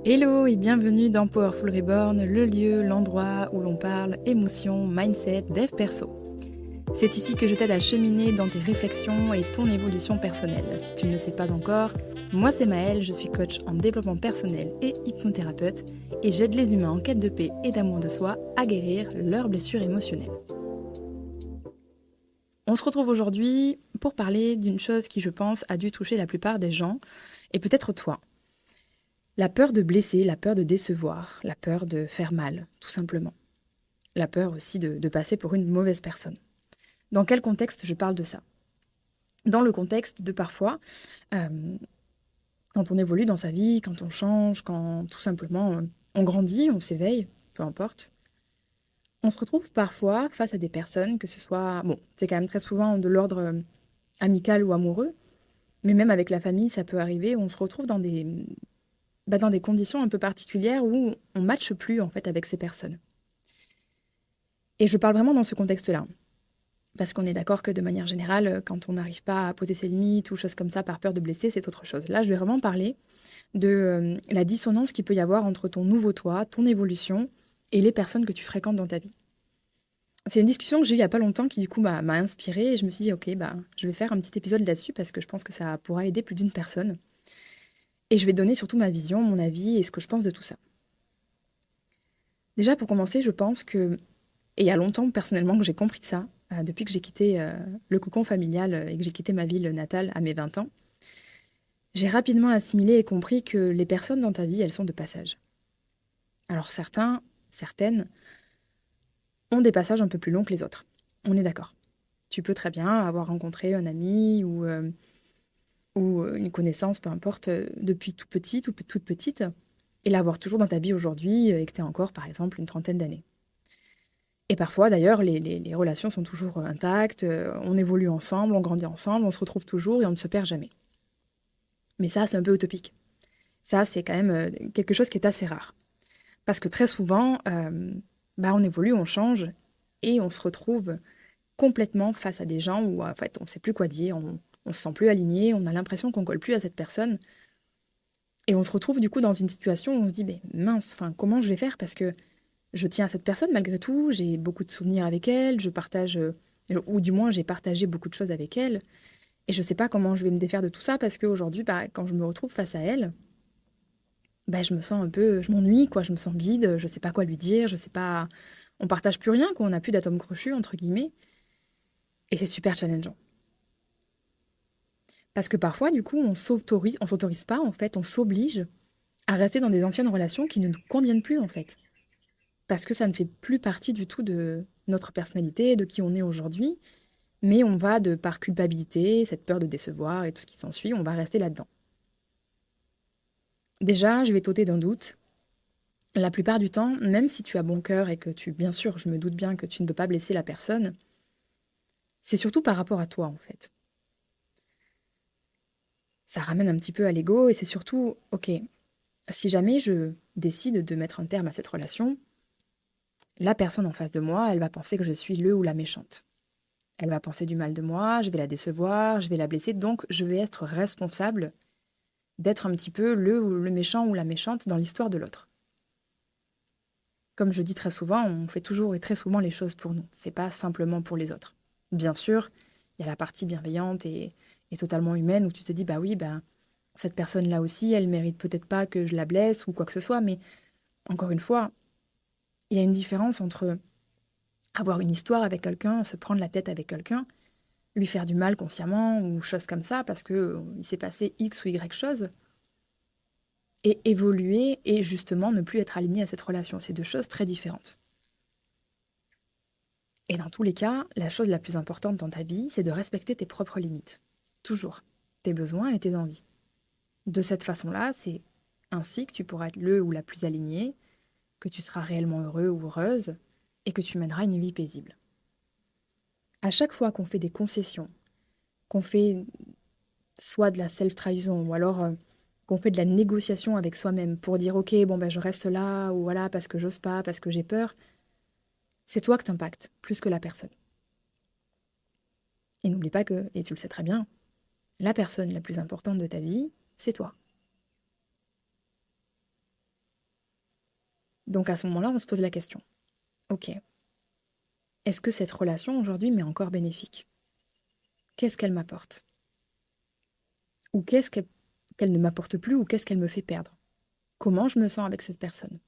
Hello et bienvenue dans Powerful Reborn, le lieu, l'endroit où l'on parle émotion, mindset, dev perso. C'est ici que je t'aide à cheminer dans tes réflexions et ton évolution personnelle. Si tu ne le sais pas encore, moi c'est Maëlle, je suis coach en développement personnel et hypnothérapeute et j'aide les humains en quête de paix et d'amour de soi à guérir leurs blessures émotionnelles. On se retrouve aujourd'hui pour parler d'une chose qui je pense a dû toucher la plupart des gens et peut-être toi. La peur de blesser, la peur de décevoir, la peur de faire mal, tout simplement. La peur aussi de passer pour une mauvaise personne. Dans quel contexte je parle de ça? Dans le contexte de parfois, euh, quand on évolue dans sa vie, quand on change, quand tout simplement on grandit, on s'éveille, peu importe, on se retrouve parfois face à des personnes, que ce soit, bon, c'est quand même très souvent de l'ordre amical ou amoureux, mais même avec la famille, ça peut arriver, où on se retrouve dans des conditions un peu particulières où on ne matche plus en fait avec ces personnes. Et je parle vraiment dans ce contexte-là. Parce qu'on est d'accord que de manière générale, quand on n'arrive pas à poser ses limites ou choses comme ça par peur de blesser, c'est autre chose. Là, je vais vraiment parler de la dissonance qu'il peut y avoir entre ton nouveau toi, ton évolution et les personnes que tu fréquentes dans ta vie. C'est une discussion que j'ai eue il n'y a pas longtemps qui du coup m'a inspirée et je me suis dit ok, je vais faire un petit épisode là-dessus parce que je pense que ça pourra aider plus d'une personne. Et je vais donner surtout ma vision, mon avis et ce que je pense de tout ça. Déjà pour commencer, je pense que, et il y a longtemps personnellement que j'ai compris de ça, depuis que j'ai quitté le cocon familial et que j'ai quitté ma ville natale à mes 20 ans, j'ai rapidement assimilé et compris que les personnes dans ta vie, elles sont de passage. Alors certains, certaines, ont des passages un peu plus longs que les autres. On est d'accord. Tu peux très bien avoir rencontré un ami ou une connaissance, peu importe, depuis tout petit, toute petite, et l'avoir toujours dans ta vie aujourd'hui et que tu as encore, par exemple, une trentaine d'années. Et parfois, d'ailleurs, les relations sont toujours intactes, on évolue ensemble, on grandit ensemble, on se retrouve toujours et on ne se perd jamais. Mais ça, c'est un peu utopique. Ça, c'est quand même quelque chose qui est assez rare. Parce que très souvent, on évolue, on change, et on se retrouve complètement face à des gens où, en fait, on ne sait plus quoi dire, on se sent plus aligné, on a l'impression qu'on colle plus à cette personne. Et on se retrouve du coup dans une situation où on se dit, mais mince, enfin, comment je vais faire? Parce que je tiens à cette personne malgré tout, j'ai beaucoup de souvenirs avec elle, je partage, ou du moins j'ai partagé beaucoup de choses avec elle, et je ne sais pas comment je vais me défaire de tout ça parce qu'aujourd'hui, quand je me retrouve face à elle, je me sens un peu, je m'ennuie, quoi, je me sens vide, je sais pas quoi lui dire, je sais pas, on partage plus rien, quoi, on n'a plus d'atomes crochus, entre guillemets, et c'est super challengeant. Parce que parfois, du coup, on s'autorise pas, en fait, on s'oblige à rester dans des anciennes relations qui ne nous conviennent plus, en fait. Parce que ça ne fait plus partie du tout de notre personnalité, de qui on est aujourd'hui, mais on va, de par culpabilité, cette peur de décevoir et tout ce qui s'ensuit, on va rester là-dedans. Déjà, je vais t'ôter d'un doute. La plupart du temps, même si tu as bon cœur et que bien sûr, je me doute bien que tu ne veux pas blesser la personne, c'est surtout par rapport à toi, en fait. Ça ramène un petit peu à l'ego et c'est surtout, ok, si jamais je décide de mettre un terme à cette relation, la personne en face de moi, elle va penser que je suis le ou la méchante. Elle va penser du mal de moi, je vais la décevoir, je vais la blesser, donc je vais être responsable d'être un petit peu le ou le méchant ou la méchante dans l'histoire de l'autre. Comme je dis très souvent, on fait toujours et très souvent les choses pour nous. C'est pas simplement pour les autres. Bien sûr, il y a la partie bienveillante et totalement humaine où tu te dis bah oui, cette personne-là aussi, elle mérite peut-être pas que je la blesse ou quoi que ce soit, mais encore une fois, il y a une différence entre avoir une histoire avec quelqu'un, se prendre la tête avec quelqu'un, lui faire du mal consciemment ou choses comme ça parce que il s'est passé X ou Y chose, et évoluer et justement ne plus être aligné à cette relation. C'est deux choses très différentes. Et dans tous les cas, la chose la plus importante dans ta vie, c'est de respecter tes propres limites. Toujours. Tes besoins et tes envies. De cette façon-là, c'est ainsi que tu pourras être le ou la plus alignée, que tu seras réellement heureux ou heureuse, et que tu mèneras une vie paisible. À chaque fois qu'on fait des concessions, qu'on fait soit de la self-trahison, ou alors qu'on fait de la négociation avec soi-même pour dire ok, je reste là, ou voilà, parce que j'ose pas, parce que j'ai peur, c'est toi que t'impactes, plus que la personne. Et n'oublie pas que, et tu le sais très bien, la personne la plus importante de ta vie, c'est toi. Donc à ce moment-là, on se pose la question. Ok, est-ce que cette relation aujourd'hui m'est encore bénéfique? Qu'est-ce qu'elle m'apporte? Ou qu'elle ne m'apporte plus ou qu'est-ce qu'elle me fait perdre? Comment je me sens avec cette personne?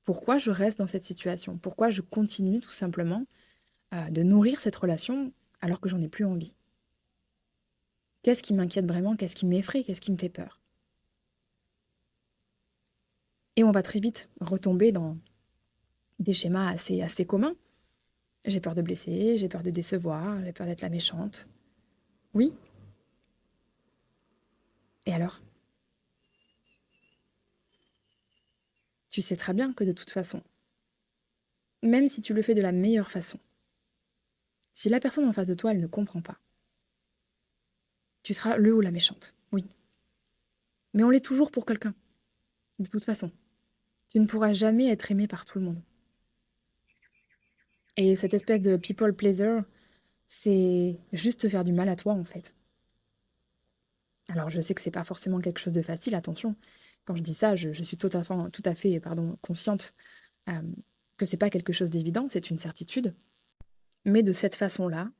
Pourquoi je reste dans cette situation? Pourquoi je continue tout simplement de nourrir cette relation alors que j'en ai plus envie? Qu'est-ce qui m'inquiète vraiment? Qu'est-ce qui m'effraie? Qu'est-ce qui me fait peur? Et on va très vite retomber dans des schémas assez communs. J'ai peur de blesser, j'ai peur de décevoir, j'ai peur d'être la méchante. Oui, et alors? Tu sais très bien que de toute façon, même si tu le fais de la meilleure façon, si la personne en face de toi, elle ne comprend pas, tu seras le ou la méchante. Oui. Mais on l'est toujours pour quelqu'un, de toute façon. Tu ne pourras jamais être aimé par tout le monde. Et cette espèce de people pleaser, c'est juste te faire du mal à toi, en fait. Alors, je sais que c'est pas forcément quelque chose de facile, attention. Quand je dis ça, je suis tout à fait consciente euh, que c'est pas quelque chose d'évident, c'est une certitude. Mais de cette façon-là,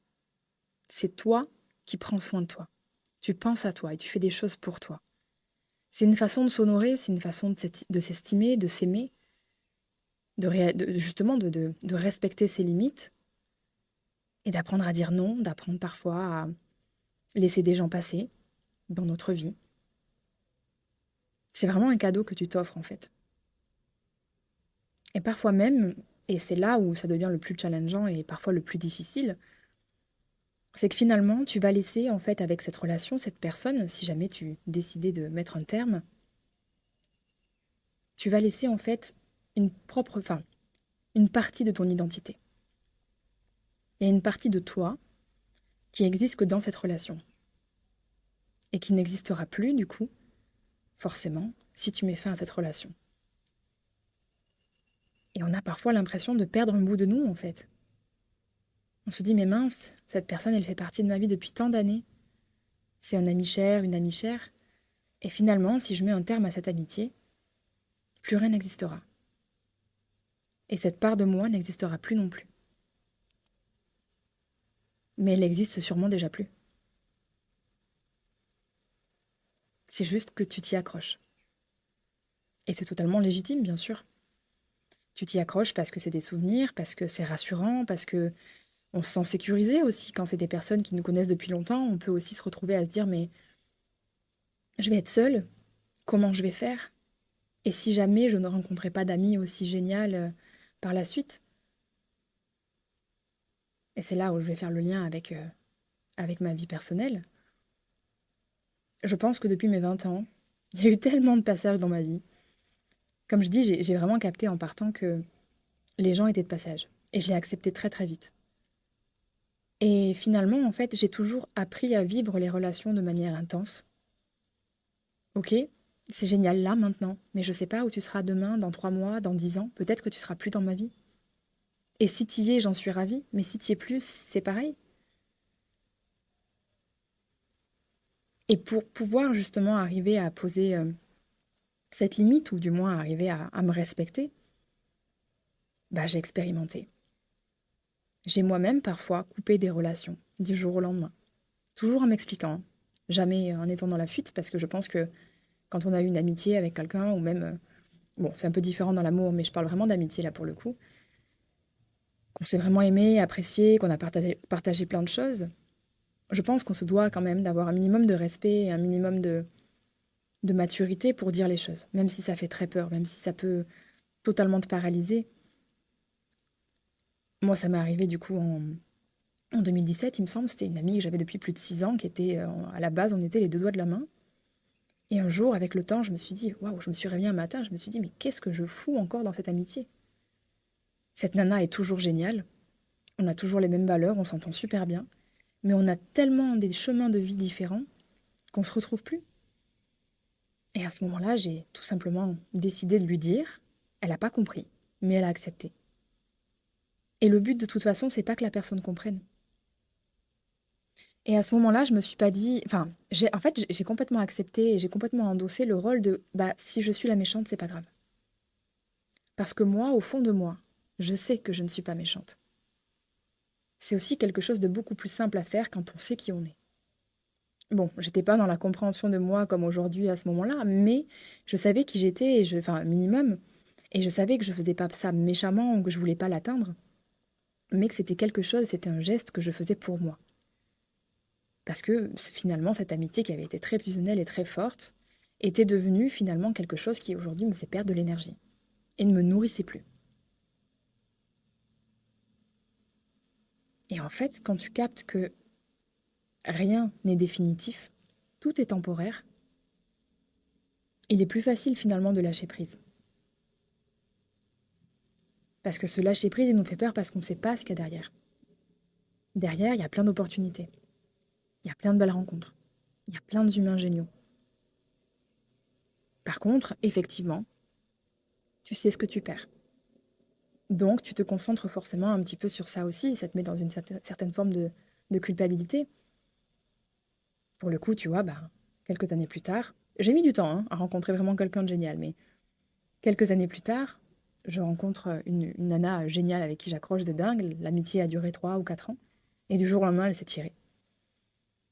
c'est toi qui prends soin de toi. Tu penses à toi et tu fais des choses pour toi. C'est une façon de s'honorer, c'est une façon de s'estimer, de s'aimer, justement de respecter ses limites et d'apprendre à dire non, d'apprendre parfois à laisser des gens passer dans notre vie. C'est vraiment un cadeau que tu t'offres en fait. Et parfois même, et c'est là où ça devient le plus challengeant et parfois le plus difficile, c'est que finalement tu vas laisser en fait avec cette relation, cette personne, si jamais tu décidais de mettre un terme, tu vas laisser en fait une partie de ton identité. Il y a une partie de toi qui existe que dans cette relation et qui n'existera plus du coup, forcément, si tu mets fin à cette relation. Et on a parfois l'impression de perdre un bout de nous en fait. On se dit mais mince, cette personne elle fait partie de ma vie depuis tant d'années. C'est un ami cher, une amie chère. Et finalement, si je mets un terme à cette amitié, plus rien n'existera. Et cette part de moi n'existera plus non plus. Mais elle existe sûrement déjà plus. C'est juste que tu t'y accroches. Et c'est totalement légitime, bien sûr. Tu t'y accroches parce que c'est des souvenirs, parce que c'est rassurant, parce que on se sent sécurisé aussi quand c'est des personnes qui nous connaissent depuis longtemps. On peut aussi se retrouver à se dire mais je vais être seule, comment je vais faire? Et si jamais je ne rencontrais pas d'amis aussi génial par la suite? Et c'est là où je vais faire le lien avec ma vie personnelle. Je pense que depuis mes 20 ans, il y a eu tellement de passages dans ma vie. Comme je dis, j'ai vraiment capté en partant que les gens étaient de passage. Et je l'ai accepté très très vite. Et finalement, en fait, j'ai toujours appris à vivre les relations de manière intense. Ok, c'est génial là maintenant, mais je sais pas où tu seras demain, dans 3 mois, dans 10 ans. Peut-être que tu seras plus dans ma vie. Et si tu y es, j'en suis ravie. Mais si tu y es plus, c'est pareil. Et pour pouvoir justement arriver à poser cette limite, ou du moins arriver à me respecter, bah, j'ai expérimenté. J'ai moi-même parfois coupé des relations du jour au lendemain. Toujours en m'expliquant, hein. Jamais en étant dans la fuite, parce que je pense que quand on a eu une amitié avec quelqu'un, ou même, bon, c'est un peu différent dans l'amour, mais je parle vraiment d'amitié là pour le coup, qu'on s'est vraiment aimé, apprécié, qu'on a partagé plein de choses, je pense qu'on se doit quand même d'avoir un minimum de respect et un minimum de maturité pour dire les choses, même si ça fait très peur, même si ça peut totalement te paralyser. Moi, ça m'est arrivé du coup en 2017, il me semble, c'était une amie que j'avais depuis plus de 6 ans, qui était, à la base, on était les deux doigts de la main. Et un jour, avec le temps, je me suis dit, waouh, je me suis réveillée un matin, je me suis dit, mais qu'est-ce que je fous encore dans cette amitié? Cette nana est toujours géniale, on a toujours les mêmes valeurs, on s'entend super bien, mais on a tellement des chemins de vie différents qu'on se retrouve plus. Et à ce moment-là, j'ai tout simplement décidé de lui dire. Elle n'a pas compris, mais elle a accepté. Et le but, de toute façon, c'est pas que la personne comprenne. Et à ce moment-là, je me suis pas dit. Enfin, j'ai complètement accepté et j'ai complètement endossé le rôle de bah, si je suis la méchante, c'est pas grave. Parce que moi, au fond de moi, je sais que je ne suis pas méchante. C'est aussi quelque chose de beaucoup plus simple à faire quand on sait qui on est. Bon, j'étais pas dans la compréhension de moi comme aujourd'hui à ce moment-là, mais je savais qui j'étais, enfin, minimum, et je savais que je faisais pas ça méchamment ou que je voulais pas l'atteindre, mais que c'était quelque chose, c'était un geste que je faisais pour moi. Parce que finalement, cette amitié qui avait été très fusionnelle et très forte était devenue finalement quelque chose qui aujourd'hui me fait perdre de l'énergie et ne me nourrissait plus. Et en fait, quand tu captes que rien n'est définitif, tout est temporaire, il est plus facile finalement de lâcher prise. Parce que ce lâcher prise, il nous fait peur parce qu'on ne sait pas ce qu'il y a derrière. Derrière, il y a plein d'opportunités. Il y a plein de belles rencontres. Il y a plein d'humains géniaux. Par contre, effectivement, tu sais ce que tu perds. Donc, tu te concentres forcément un petit peu sur ça aussi. Ça te met dans une certaine forme de culpabilité. Pour le coup, tu vois, quelques années plus tard, j'ai mis du temps à rencontrer vraiment quelqu'un de génial, mais quelques années plus tard, je rencontre une nana géniale avec qui j'accroche de dingue. L'amitié a duré 3 ou 4 ans. Et du jour au lendemain, elle s'est tirée.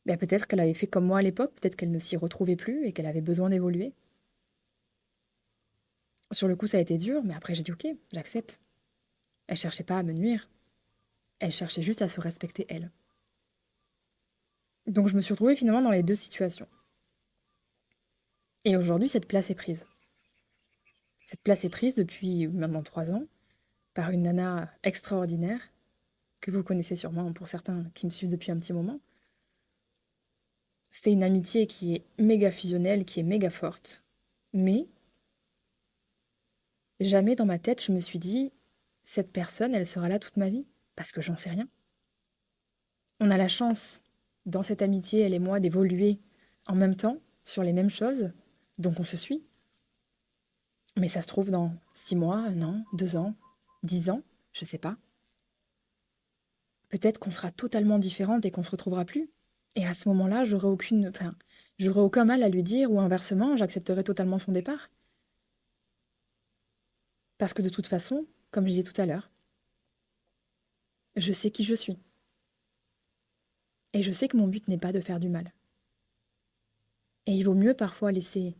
Peut-être qu'elle avait fait comme moi à l'époque, peut-être qu'elle ne s'y retrouvait plus et qu'elle avait besoin d'évoluer. Sur le coup, ça a été dur, mais après j'ai dit ok, j'accepte. Elle cherchait pas à me nuire, elle cherchait juste à se respecter elle. Donc je me suis retrouvée finalement dans les deux situations. Et aujourd'hui, cette place est prise. Cette place est prise depuis maintenant 3 ans par une nana extraordinaire que vous connaissez sûrement pour certains qui me suivent depuis un petit moment. C'est une amitié qui est méga fusionnelle, qui est méga forte. Mais jamais dans ma tête, je me suis dit, cette personne, elle sera là toute ma vie. Parce que j'en sais rien. On a la chance, dans cette amitié, elle et moi, d'évoluer en même temps, sur les mêmes choses. Donc on se suit. Mais ça se trouve dans 6 mois, 1 an, 2 ans, 10 ans, je sais pas. Peut-être qu'on sera totalement différentes et qu'on se retrouvera plus. Et à ce moment-là, j'aurais aucun mal à lui dire, ou inversement, j'accepterai totalement son départ. Parce que de toute façon, comme je disais tout à l'heure, je sais qui je suis. Et je sais que mon but n'est pas de faire du mal. Et il vaut mieux parfois laisser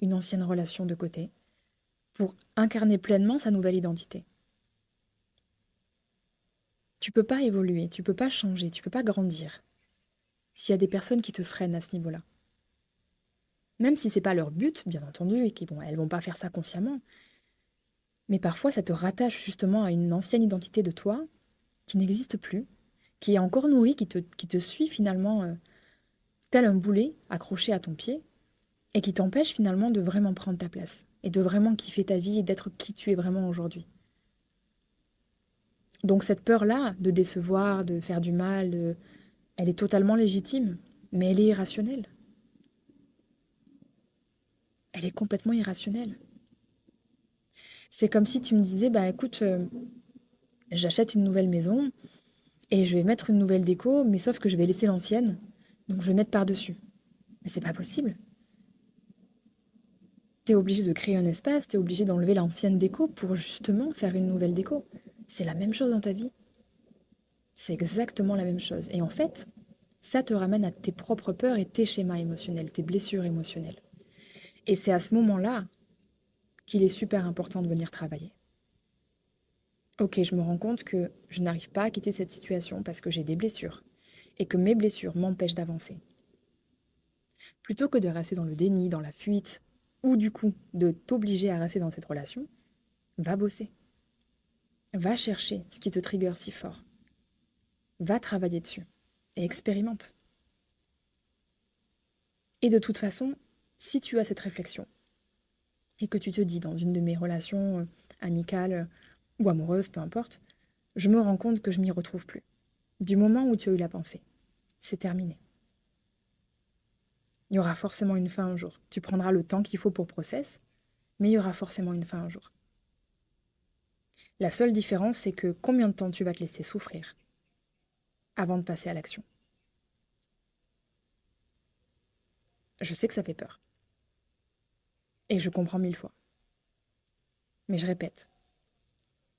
une ancienne relation de côté pour incarner pleinement sa nouvelle identité. Tu peux pas évoluer, tu peux pas changer, tu peux pas grandir s'il y a des personnes qui te freinent à ce niveau-là. Même si c'est pas leur but, bien entendu, et qu'elles vont pas faire ça consciemment, mais parfois ça te rattache justement à une ancienne identité de toi qui n'existe plus, qui est encore nourrie, qui te suit finalement tel un boulet accroché à ton pied, et qui t'empêche finalement de vraiment prendre ta place, et de vraiment kiffer ta vie et d'être qui tu es vraiment aujourd'hui. Donc cette peur-là de décevoir, de faire du mal, elle est totalement légitime, mais elle est irrationnelle. Elle est complètement irrationnelle. C'est comme si tu me disais, écoute, j'achète une nouvelle maison et je vais mettre une nouvelle déco, mais sauf que je vais laisser l'ancienne, donc je vais mettre par-dessus. Mais c'est pas possible. T'es obligé de créer un espace, t'es obligé d'enlever l'ancienne déco pour justement faire une nouvelle déco. C'est la même chose dans ta vie. C'est exactement la même chose. Et en fait, ça te ramène à tes propres peurs et tes schémas émotionnels, tes blessures émotionnelles. Et c'est à ce moment-là qu'il est super important de venir travailler. Ok, je me rends compte que je n'arrive pas à quitter cette situation parce que j'ai des blessures et que mes blessures m'empêchent d'avancer. Plutôt que de rester dans le déni, dans la fuite, ou du coup de t'obliger à rester dans cette relation, va bosser. Va chercher ce qui te trigger si fort. Va travailler dessus et expérimente. Et de toute façon, si tu as cette réflexion et que tu te dis dans une de mes relations amicales ou amoureuses, peu importe, je me rends compte que je m'y retrouve plus. Du moment où tu as eu la pensée, c'est terminé. Il y aura forcément une fin un jour. Tu prendras le temps qu'il faut pour process, mais il y aura forcément une fin un jour. La seule différence, c'est que combien de temps tu vas te laisser souffrir avant de passer à l'action. Je sais que ça fait peur. Et je comprends 1000 fois. Mais je répète,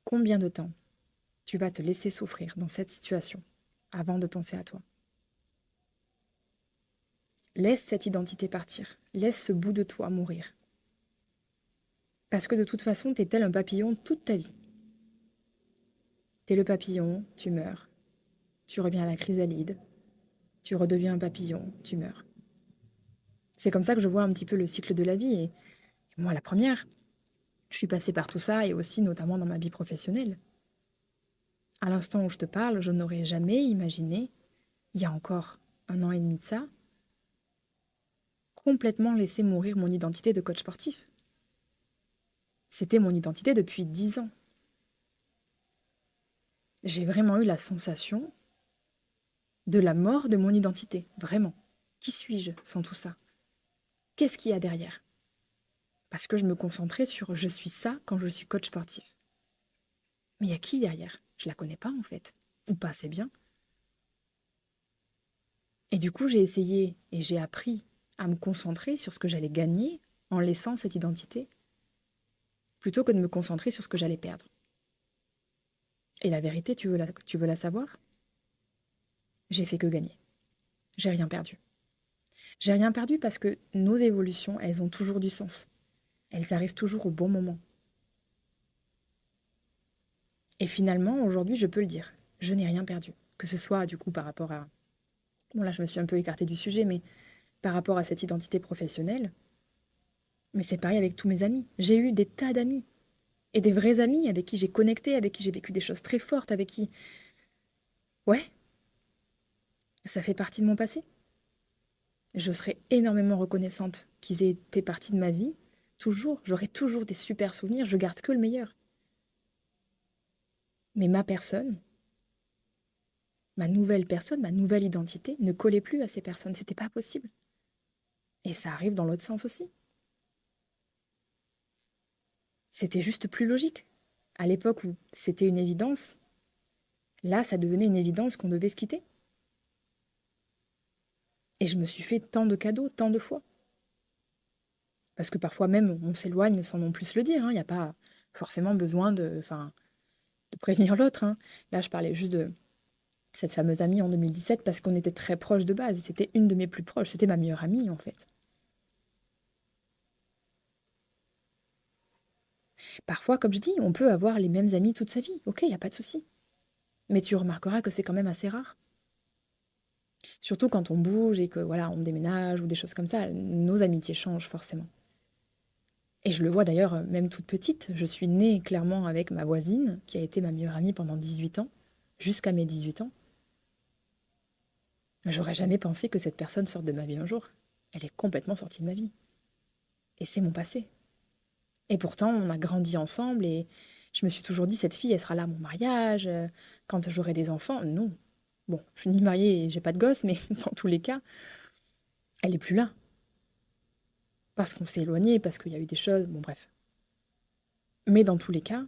combien de temps tu vas te laisser souffrir dans cette situation avant de penser à toi? Laisse cette identité partir. Laisse ce bout de toi mourir. Parce que de toute façon, t'es tel un papillon toute ta vie. T'es le papillon, tu meurs. Tu reviens à la chrysalide. Tu redeviens un papillon, tu meurs. C'est comme ça que je vois un petit peu le cycle de la vie. Et moi, la première, je suis passée par tout ça et aussi notamment dans ma vie professionnelle. À l'instant où je te parle, je n'aurais jamais imaginé, il y a encore 1 an et demi de ça, complètement laisser mourir mon identité de coach sportif. C'était mon identité depuis 10 ans. J'ai vraiment eu la sensation de la mort de mon identité, vraiment. Qui suis-je sans tout ça? Qu'est-ce qu'il y a derrière? Parce que je me concentrais sur je suis ça quand je suis coach sportif. Mais il y a qui derrière? Je la connais pas en fait. Ou pas assez bien. Et du coup, j'ai essayé et j'ai appris à me concentrer sur ce que j'allais gagner en laissant cette identité, plutôt que de me concentrer sur ce que j'allais perdre. Et la vérité, tu veux la savoir? J'ai fait que gagner. J'ai rien perdu. J'ai rien perdu parce que nos évolutions, elles ont toujours du sens. Elles arrivent toujours au bon moment. Et finalement, aujourd'hui, je peux le dire, je n'ai rien perdu. Que ce soit du coup par rapport à... Bon là, je me suis un peu écartée du sujet, mais par rapport à cette identité professionnelle, mais c'est pareil avec tous mes amis. J'ai eu des tas d'amis. Et des vrais amis avec qui j'ai connecté, avec qui j'ai vécu des choses très fortes, avec qui... Ouais, ça fait partie de mon passé. Je serai énormément reconnaissante qu'ils aient fait partie de ma vie. Toujours, j'aurai toujours des super souvenirs, je garde que le meilleur. Mais ma personne, ma nouvelle personne, ma nouvelle identité ne collait plus à ces personnes. C'était pas possible. Et ça arrive dans l'autre sens aussi. C'était juste plus logique. À l'époque où c'était une évidence, là, ça devenait une évidence qu'on devait se quitter. Et je me suis fait tant de cadeaux, tant de fois. Parce que parfois même, on s'éloigne sans non plus se le dire. Il n'y a pas forcément besoin de prévenir l'autre. Là, je parlais juste de cette fameuse amie en 2017 parce qu'on était très proches de base. C'était une de mes plus proches. C'était ma meilleure amie, en fait. Parfois, comme je dis, on peut avoir les mêmes amis toute sa vie. Ok, il n'y a pas de souci. Mais tu remarqueras que c'est quand même assez rare. Surtout quand on bouge et que voilà, on déménage ou des choses comme ça, nos amitiés changent forcément. Et je le vois d'ailleurs, même toute petite, je suis née clairement avec ma voisine, qui a été ma meilleure amie pendant 18 ans, jusqu'à mes 18 ans. J'aurais jamais pensé que cette personne sorte de ma vie un jour. Elle est complètement sortie de ma vie. Et c'est mon passé. Et pourtant, on a grandi ensemble et je me suis toujours dit, cette fille, elle sera là à mon mariage, quand j'aurai des enfants. Non. Bon, je suis ni mariée et j'ai pas de gosse, mais dans tous les cas, elle est plus là. Parce qu'on s'est éloigné, parce qu'il y a eu des choses, bon bref. Mais dans tous les cas,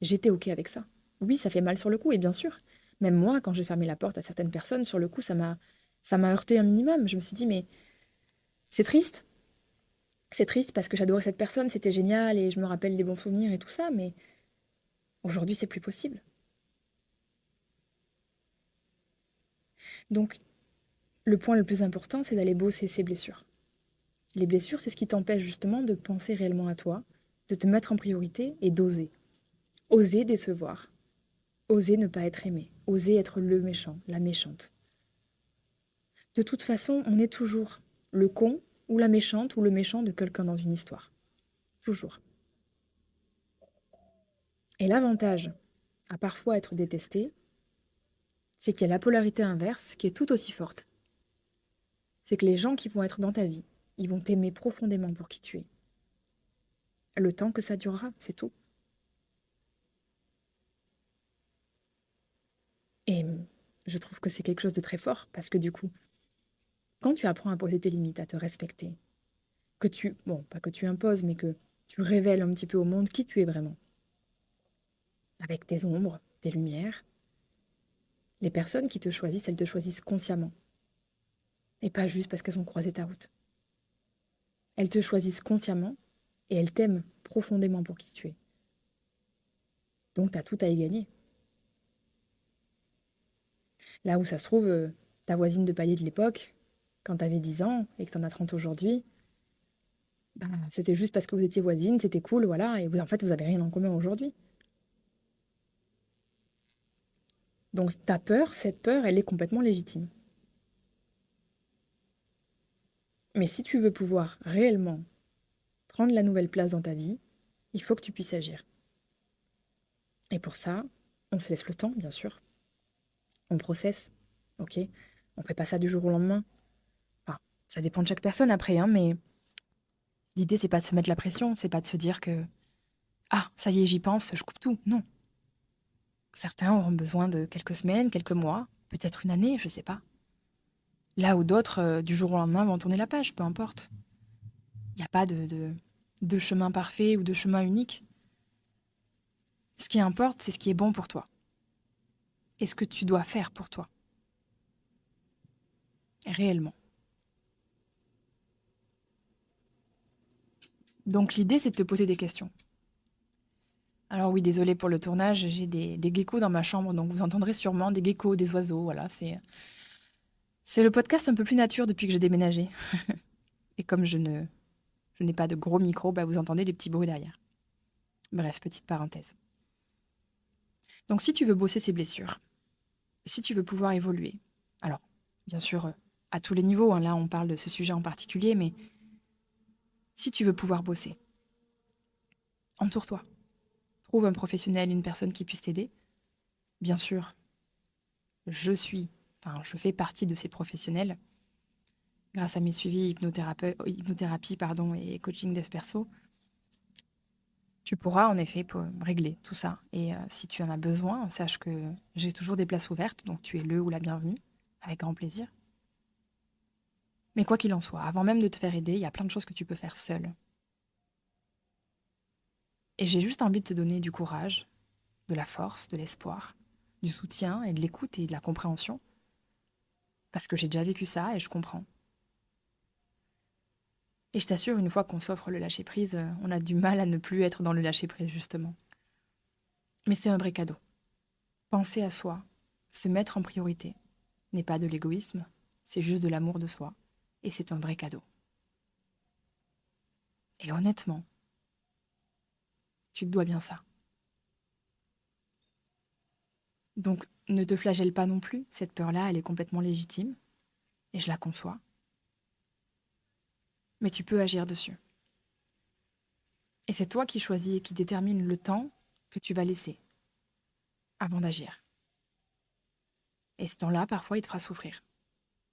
j'étais OK avec ça. Oui, ça fait mal sur le coup, et bien sûr, même moi, quand j'ai fermé la porte à certaines personnes, sur le coup, ça m'a heurté un minimum. Je me suis dit, mais c'est triste. C'est triste parce que j'adorais cette personne, c'était génial, et je me rappelle les bons souvenirs et tout ça, mais aujourd'hui, c'est plus possible. Donc, le point le plus important, c'est d'aller bosser ses blessures. Les blessures, c'est ce qui t'empêche justement de penser réellement à toi, de te mettre en priorité et d'oser. Oser décevoir. Oser ne pas être aimé. Oser être le méchant, la méchante. De toute façon, on est toujours le con ou la méchante ou le méchant de quelqu'un dans une histoire. Toujours. Et l'avantage à parfois être détesté, c'est qu'il y a la polarité inverse qui est tout aussi forte. C'est que les gens qui vont être dans ta vie, ils vont t'aimer profondément pour qui tu es. Le temps que ça durera, c'est tout. Et je trouve que c'est quelque chose de très fort parce que du coup, quand tu apprends à poser tes limites, à te respecter, bon, pas que tu imposes, mais que tu révèles un petit peu au monde qui tu es vraiment, avec tes ombres, tes lumières, les personnes qui te choisissent, elles te choisissent consciemment. Et pas juste parce qu'elles ont croisé ta route. Elles te choisissent consciemment et elles t'aiment profondément pour qui tu es. Donc, tu as tout à y gagner. Là où ça se trouve, ta voisine de palier de l'époque, quand tu avais 10 ans et que tu en as 30 aujourd'hui, bah, c'était juste parce que vous étiez voisine, c'était cool, voilà, et vous, en fait, vous avez rien en commun aujourd'hui. Donc ta peur, cette peur, elle est complètement légitime. Mais si tu veux pouvoir réellement prendre la nouvelle place dans ta vie, il faut que tu puisses agir. Et pour ça, on se laisse le temps, bien sûr. On processe, ok? On fait pas ça du jour au lendemain. Enfin, ça dépend de chaque personne après, hein, mais l'idée, c'est pas de se mettre la pression, c'est pas de se dire que ah, ça y est, j'y pense, je coupe tout. Non. Certains auront besoin de quelques semaines, quelques mois, peut-être une année, je sais pas. Là où d'autres, du jour au lendemain, vont tourner la page, peu importe. Il n'y a pas de chemin parfait ou de chemin unique. Ce qui importe, c'est ce qui est bon pour toi. Et ce que tu dois faire pour toi. Réellement. Donc l'idée, c'est de te poser des questions. Alors oui, désolé pour le tournage, j'ai des geckos dans ma chambre, donc vous entendrez sûrement des geckos, des oiseaux, voilà. C'est le podcast un peu plus nature depuis que j'ai déménagé. Et comme je n'ai pas de gros micro, bah vous entendez des petits bruits derrière. Bref, petite parenthèse. Donc si tu veux bosser ces blessures, si tu veux pouvoir évoluer, alors bien sûr à tous les niveaux, hein, là on parle de ce sujet en particulier, mais si tu veux pouvoir bosser, entoure-toi. Trouve un professionnel, une personne qui puisse t'aider. Bien sûr, je fais partie de ces professionnels. Grâce à mes suivis hypnothérapie et coaching dev perso, tu pourras en effet régler tout ça. Et si tu en as besoin, sache que j'ai toujours des places ouvertes, donc tu es le ou la bienvenue, avec grand plaisir. Mais quoi qu'il en soit, avant même de te faire aider, il y a plein de choses que tu peux faire seul. Et j'ai juste envie de te donner du courage, de la force, de l'espoir, du soutien et de l'écoute et de la compréhension. Parce que j'ai déjà vécu ça et je comprends. Et je t'assure, une fois qu'on s'offre le lâcher-prise, on a du mal à ne plus être dans le lâcher-prise, justement. Mais c'est un vrai cadeau. Penser à soi, se mettre en priorité, n'est pas de l'égoïsme, c'est juste de l'amour de soi. Et c'est un vrai cadeau. Et honnêtement, tu te dois bien ça. Donc, ne te flagelle pas non plus, cette peur-là, elle est complètement légitime, et je la conçois. Mais tu peux agir dessus. Et c'est toi qui choisis et qui détermine le temps que tu vas laisser avant d'agir. Et ce temps-là, parfois, il te fera souffrir.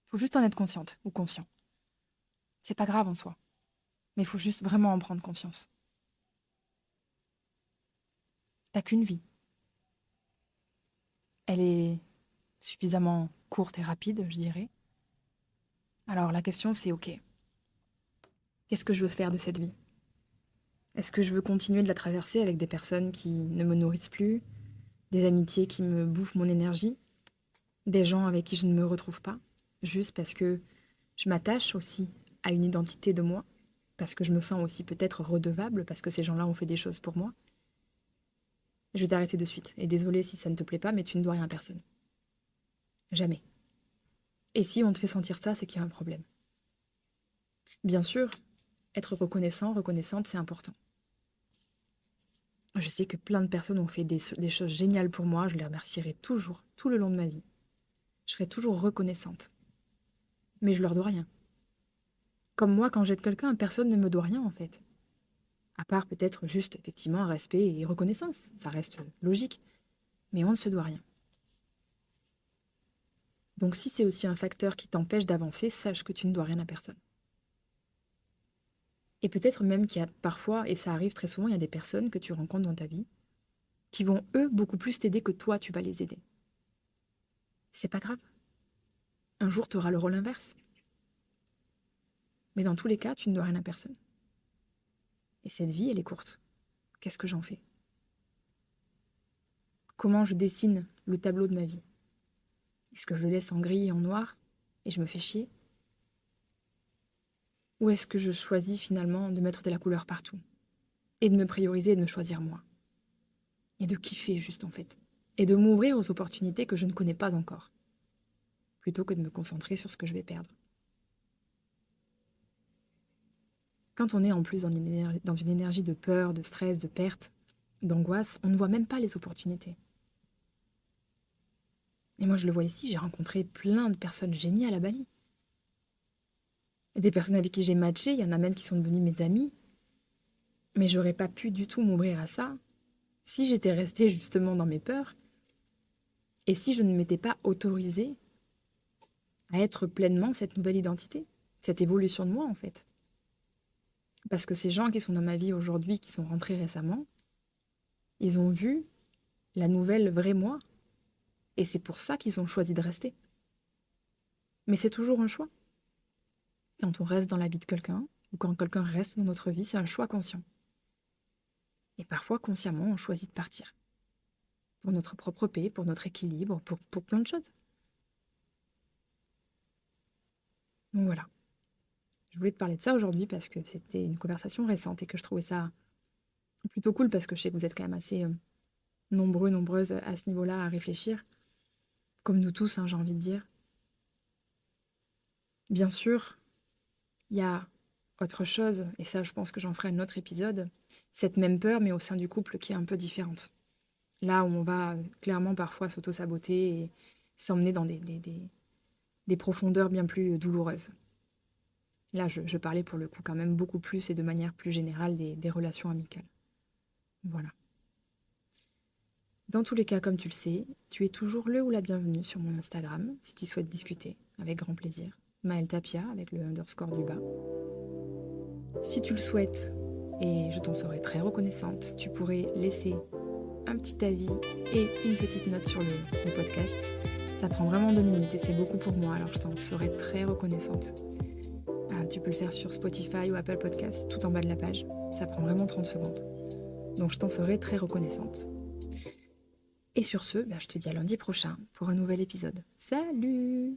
Faut juste en être consciente ou conscient. C'est pas grave en soi, mais il faut juste vraiment en prendre conscience. T'as qu'une vie. Elle est suffisamment courte et rapide, je dirais. Alors la question c'est ok, qu'est-ce que je veux faire de cette vie? Est-ce que je veux continuer de la traverser avec des personnes qui ne me nourrissent plus, des amitiés qui me bouffent mon énergie, des gens avec qui je ne me retrouve pas, juste parce que je m'attache aussi à une identité de moi, parce que je me sens aussi peut-être redevable, parce que ces gens-là ont fait des choses pour moi? Je vais t'arrêter de suite, et désolé si ça ne te plaît pas, mais tu ne dois rien à personne. Jamais. Et si on te fait sentir ça, c'est qu'il y a un problème. Bien sûr, être reconnaissant, reconnaissante, c'est important. Je sais que plein de personnes ont fait des choses géniales pour moi, je les remercierai toujours, tout le long de ma vie. Je serai toujours reconnaissante. Mais je leur dois rien. Comme moi, quand j'aide quelqu'un, personne ne me doit rien en fait. À part peut-être juste, effectivement, respect et reconnaissance. Ça reste logique. Mais on ne se doit rien. Donc si c'est aussi un facteur qui t'empêche d'avancer, sache que tu ne dois rien à personne. Et peut-être même qu'il y a parfois, et ça arrive très souvent, il y a des personnes que tu rencontres dans ta vie qui vont, eux, beaucoup plus t'aider que toi, tu vas les aider. C'est pas grave. Un jour, tu auras le rôle inverse. Mais dans tous les cas, tu ne dois rien à personne. Et cette vie, elle est courte. Qu'est-ce que j'en fais? Comment je dessine le tableau de ma vie? Est-ce que je le laisse en gris et en noir et je me fais chier? Ou est-ce que je choisis finalement de mettre de la couleur partout? et de me prioriser et de me choisir moi. Et de kiffer juste en fait. Et de m'ouvrir aux opportunités que je ne connais pas encore. Plutôt que de me concentrer sur ce que je vais perdre. Quand on est en plus dans une énergie de peur, de stress, de perte, d'angoisse, on ne voit même pas les opportunités. Et moi je le vois ici, j'ai rencontré plein de personnes géniales à Bali. Et des personnes avec qui j'ai matché, il y en a même qui sont devenues mes amies. Mais j'aurais pas pu du tout m'ouvrir à ça si j'étais restée justement dans mes peurs et si je ne m'étais pas autorisée à être pleinement cette nouvelle identité, cette évolution de moi en fait. Parce que ces gens qui sont dans ma vie aujourd'hui, qui sont rentrés récemment, ils ont vu la nouvelle vraie moi. Et c'est pour ça qu'ils ont choisi de rester. Mais c'est toujours un choix. Quand on reste dans la vie de quelqu'un, ou quand quelqu'un reste dans notre vie, c'est un choix conscient. Et parfois, consciemment, on choisit de partir. Pour notre propre paix, pour notre équilibre, pour plein de choses. Donc voilà. Je voulais te parler de ça aujourd'hui parce que c'était une conversation récente et que je trouvais ça plutôt cool parce que je sais que vous êtes quand même assez nombreux, nombreuses à ce niveau-là à réfléchir. Comme nous tous, hein, j'ai envie de dire. Bien sûr, il y a autre chose, et ça je pense que j'en ferai un autre épisode, cette même peur mais au sein du couple qui est un peu différente. Là où on va clairement parfois s'auto-saboter et s'emmener dans des profondeurs bien plus douloureuses. Là je parlais pour le coup quand même beaucoup plus et de manière plus générale des relations amicales. Voilà. Dans tous les cas, comme tu le sais, tu es toujours le ou la bienvenue sur mon Instagram si tu souhaites discuter, avec grand plaisir. Maëlle Tapia avec le underscore du bas. Si tu le souhaites, et je t'en serai très reconnaissante, tu pourrais laisser un petit avis et une petite note sur le podcast. Ça prend vraiment 2 minutes et c'est beaucoup pour moi, alors je t'en serai très reconnaissante. Tu peux le faire sur Spotify ou Apple Podcast, tout en bas de la page. Ça prend vraiment 30 secondes. Donc je t'en serai très reconnaissante. Et sur ce, je te dis à lundi prochain pour un nouvel épisode. Salut!